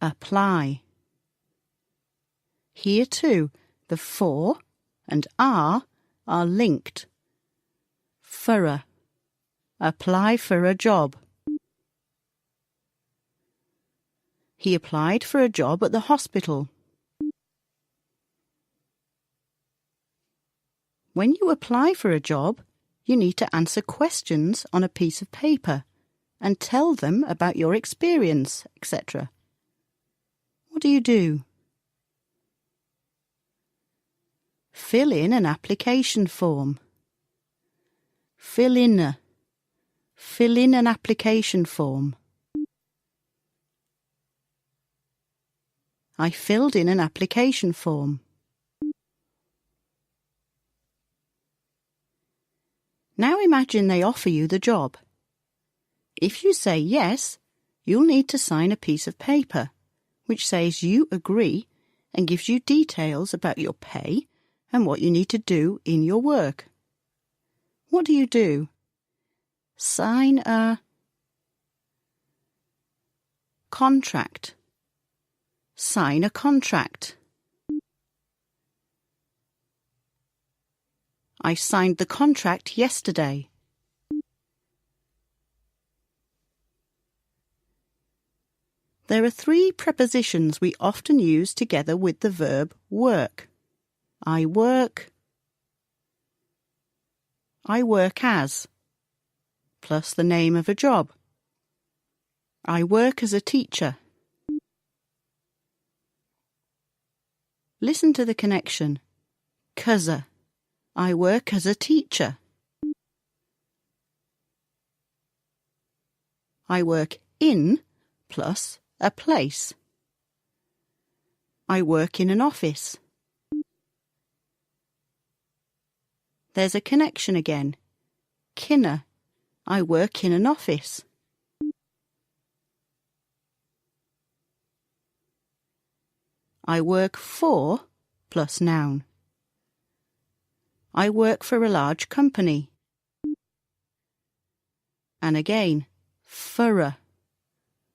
apply. Here too, the for and are linked. For apply for a job. He applied for a job at the hospital. When you apply for a job, you need to answer questions on a piece of paper and tell them about your experience, etc. What do you do? Fill in an application form. Fill in an application form. I filled in an application form. Now imagine they offer you the job. If you say yes, you'll need to sign a piece of paper which says you agree and gives you details about your pay and what you need to do in your work. What do you do? Sign a contract. Sign a contract. I signed the contract yesterday. There are 3 prepositions we often use together with the verb work. I work as, plus the name of a job. I work as a teacher. Listen to the connection. 'Cause I work as a teacher. I work in plus a place. I work in an office. There's a connection again. Kinna. I work in an office. I work for plus noun. I work for a large company. And again, for.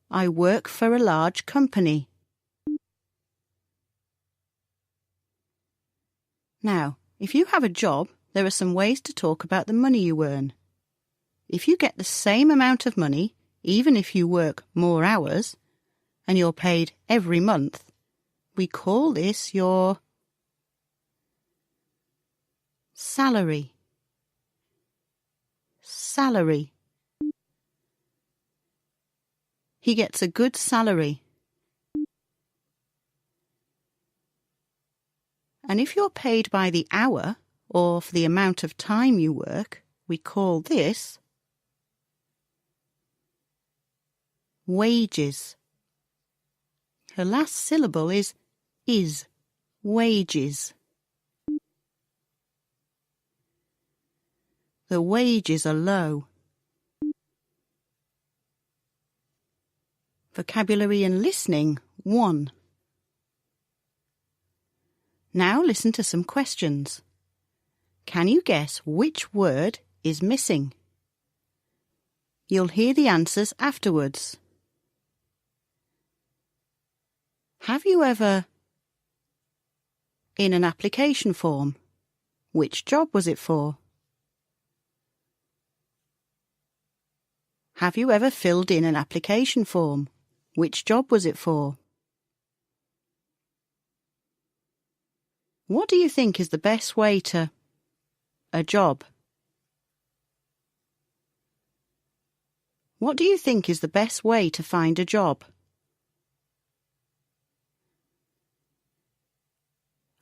I work for a large company. Now, if you have a job, there are some ways to talk about the money you earn. If you get the same amount of money, even if you work more hours, and you're paid every month, we call this your salary. Salary. He gets a good salary. And if you're paid by the hour or for the amount of time you work, we call this wages. Her last syllable is wages. The wages are low. Vocabulary and listening 1. Now listen to some questions. Can you guess which word is missing? You'll hear the answers afterwards. Have you ever, in an application form, which job was it for? Have you ever filled in an application form? Which job was it for? What do you think is the best way to a job? What do you think is the best way to find a job?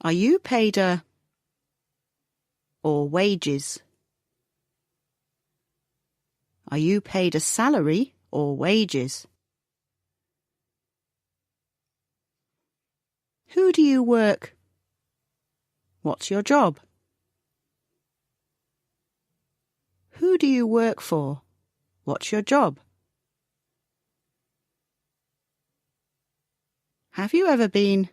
Are you paid a or wages? Are you paid a salary or wages? Who do you work? What's your job? Who do you work for? What's your job? Have you ever been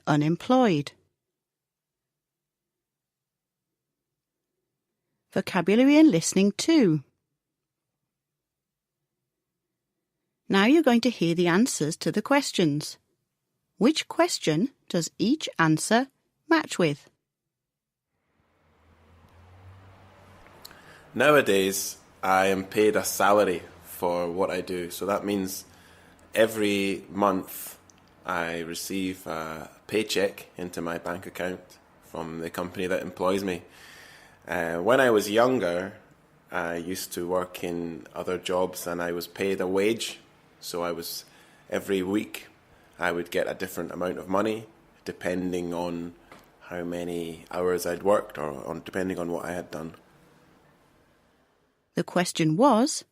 unemployed? Vocabulary and listening 2. Now you're going to hear the answers to the questions. Which question does each answer match with? Nowadays, I am paid a salary for what I do. So that means every month I receive a paycheck into my bank account from the company that employs me. When I was younger, I used to work in other jobs and I was paid a wage. So every week I would get a different amount of money depending on how many hours I'd worked or depending on what I had done. The question was,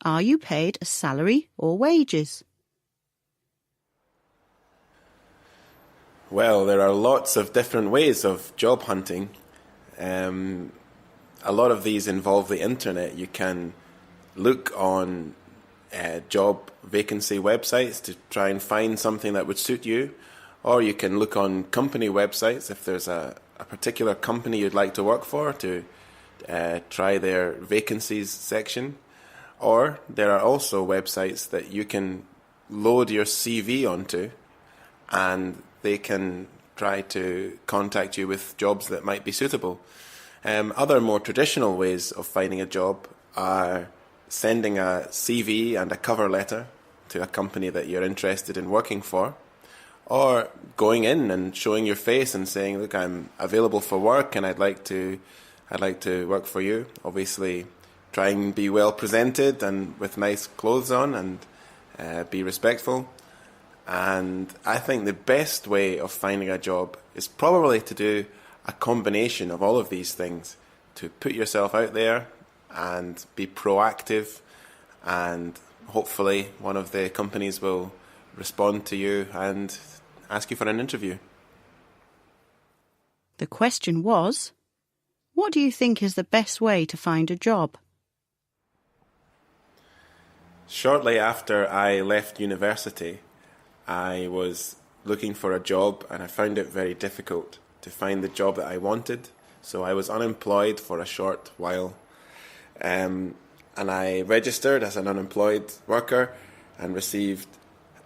are you paid a salary or wages? Well, there are lots of different ways of job hunting. A lot of these involve the internet. You can look on job vacancy websites to try and find something that would suit you, or you can look on company websites if there's a particular company you'd like to work for to try their vacancies section. Or there are also websites that you can load your CV onto and they can try to contact you with jobs that might be suitable. Other more traditional ways of finding a job are sending a CV and a cover letter to a company that you're interested in working for, or going in and showing your face and saying, look, I'm available for work and I'd like to work for you. Obviously, try and be well presented and with nice clothes on and be respectful. And I think the best way of finding a job is probably to do a combination of all of these things, to put yourself out there and be proactive, and hopefully one of the companies will respond to you and ask you for an interview. The question was, what do you think is the best way to find a job? Shortly after I left university, I was looking for a job and I found it very difficult to find the job that I wanted. So I was unemployed for a short while. And I registered as an unemployed worker and received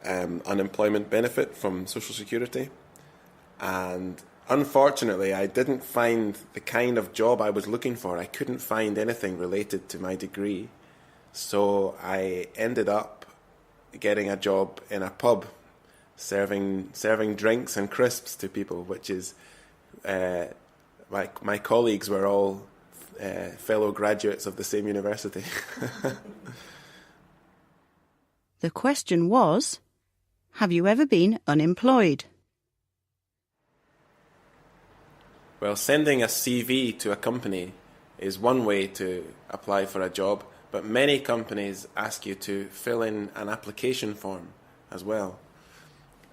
unemployment benefit from Social Security. And unfortunately, I didn't find the kind of job I was looking for. I couldn't find anything related to my degree. So I ended up getting a job in a pub, serving drinks and crisps to people, which is my colleagues were all fellow graduates of the same university. The question was, have you ever been unemployed? Well, sending a CV to a company is one way to apply for a job, but many companies ask you to fill in an application form as well.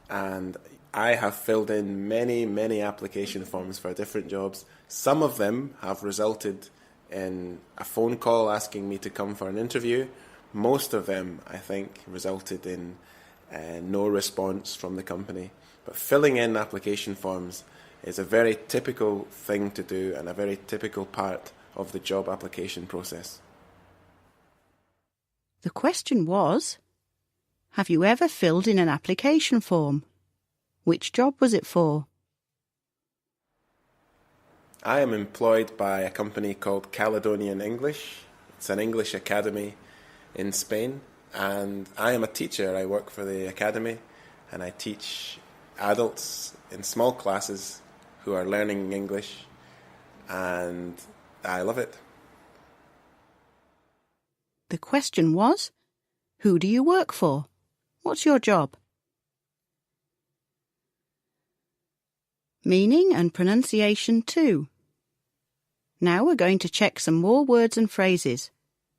And I have filled in many application forms for different jobs. Some of them have resulted in a phone call asking me to come for an interview. Most of them, I think, resulted in no response from the company. But filling in application forms is a very typical thing to do and a very typical part of the job application process. The question was, have you ever filled in an application form? Which job was it for? I am employed by a company called Caledonian English. It's an English academy in Spain, and I am a teacher. I work for the academy, and I teach adults in small classes who are learning English, and I love it. The question was, who do you work for? What's your job? Meaning and pronunciation too. Now we're going to check some more words and phrases.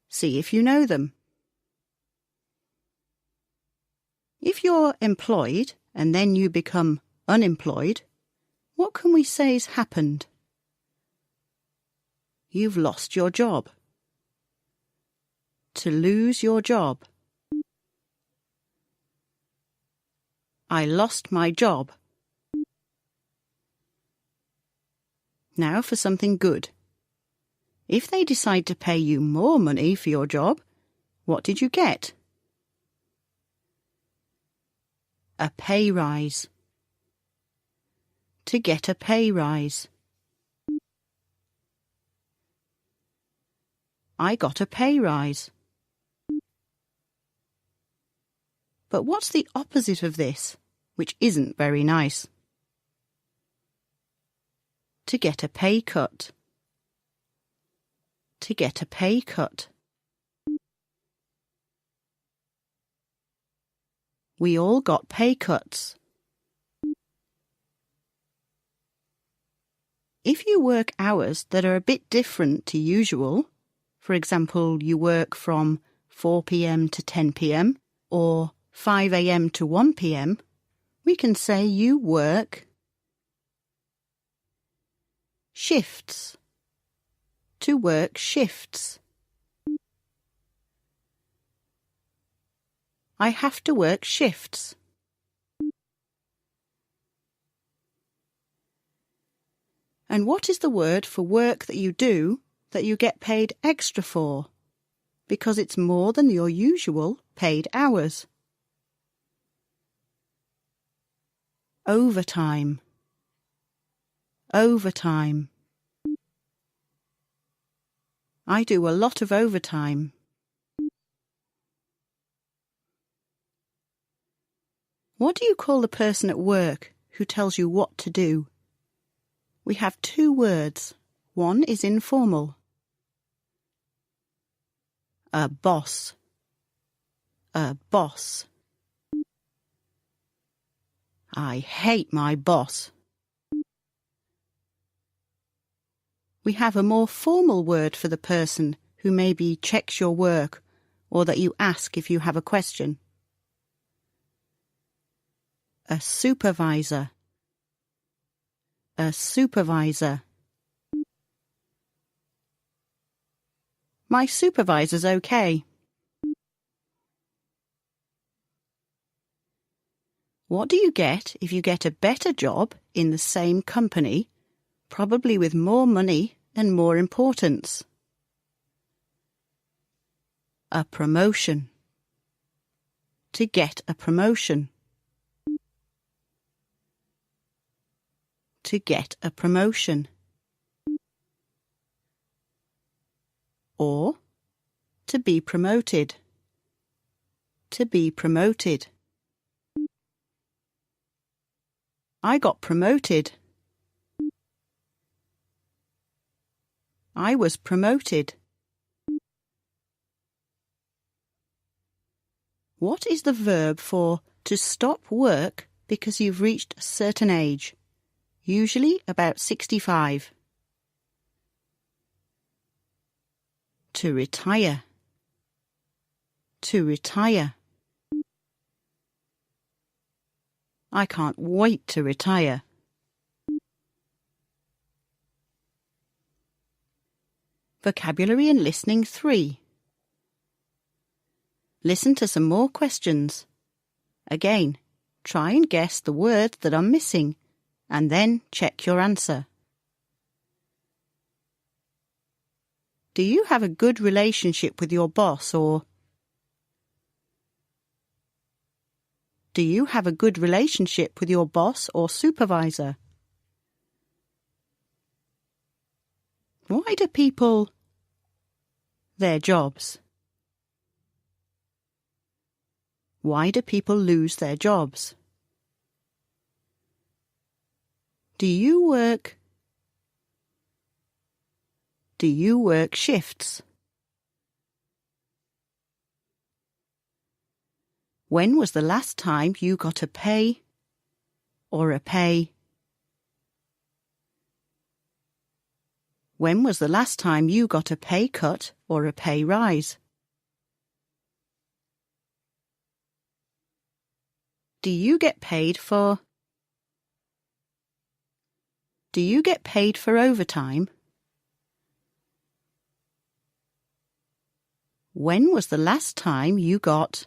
See if you know them. If you're employed and then you become unemployed, what can we say's happened? You've lost your job. To lose your job. I lost my job. Now for something good. If they decide to pay you more money for your job, what did you get? A pay rise. To get a pay rise. I got a pay rise. But what's the opposite of this, which isn't very nice? To get a pay cut. To get a pay cut. We all got pay cuts. If you work hours that are a bit different to usual, for example, you work from 4 p.m. to 10 p.m. or 5 a.m. to 1 p.m., we can say you work shifts. To work shifts. I have to work shifts. And what is the word for work that you do that you get paid extra for, because it's more than your usual paid hours? Overtime. Overtime. I do a lot of overtime. What do you call the person at work who tells you what to do? We have two words. One is informal. A boss. A boss. I hate my boss. We have a more formal word for the person who maybe checks your work or that you ask if you have a question. A supervisor. A supervisor. My supervisor's okay. What do you get if you get a better job in the same company, probably with more money and more importance? A promotion. To get a promotion. To get a promotion. Or to be promoted. To be promoted. I got promoted. I was promoted. What is the verb for to stop work because you've reached a certain age? Usually about 65. To retire. To retire. I can't wait to retire. Vocabulary and listening 3. Listen to some more questions. Again, try and guess the words that are missing, and then check your answer. Do you have a good relationship with your boss, or do you have a good relationship with your boss or supervisor? Why do people their jobs? Why do people lose their jobs? Do you work shifts? When was the last time you got a pay or a pay? When was the last time you got a pay cut or a pay rise? Do you get paid for overtime? When was the last time you got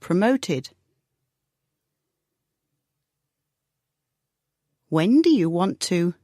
promoted? When do you want to